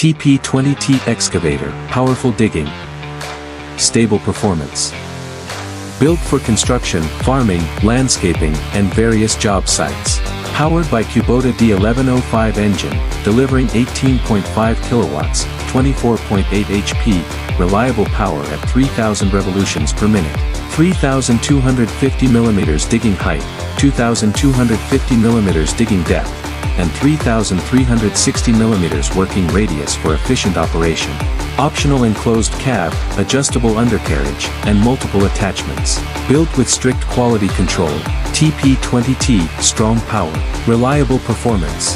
TP20T Excavator, powerful digging, stable performance. Built for construction, farming, landscaping, and various job sites. Powered by Kubota D1105 engine, delivering 18.5 kilowatts, 24.8 HP, reliable power at 3,000 revolutions per minute. 3,250 mm digging height, 2,250 mm digging depth, and 3,360 mm working radius for efficient operation. Optional enclosed cab, adjustable undercarriage, and multiple attachments. Built with strict quality control, TP20T, strong power, reliable performance.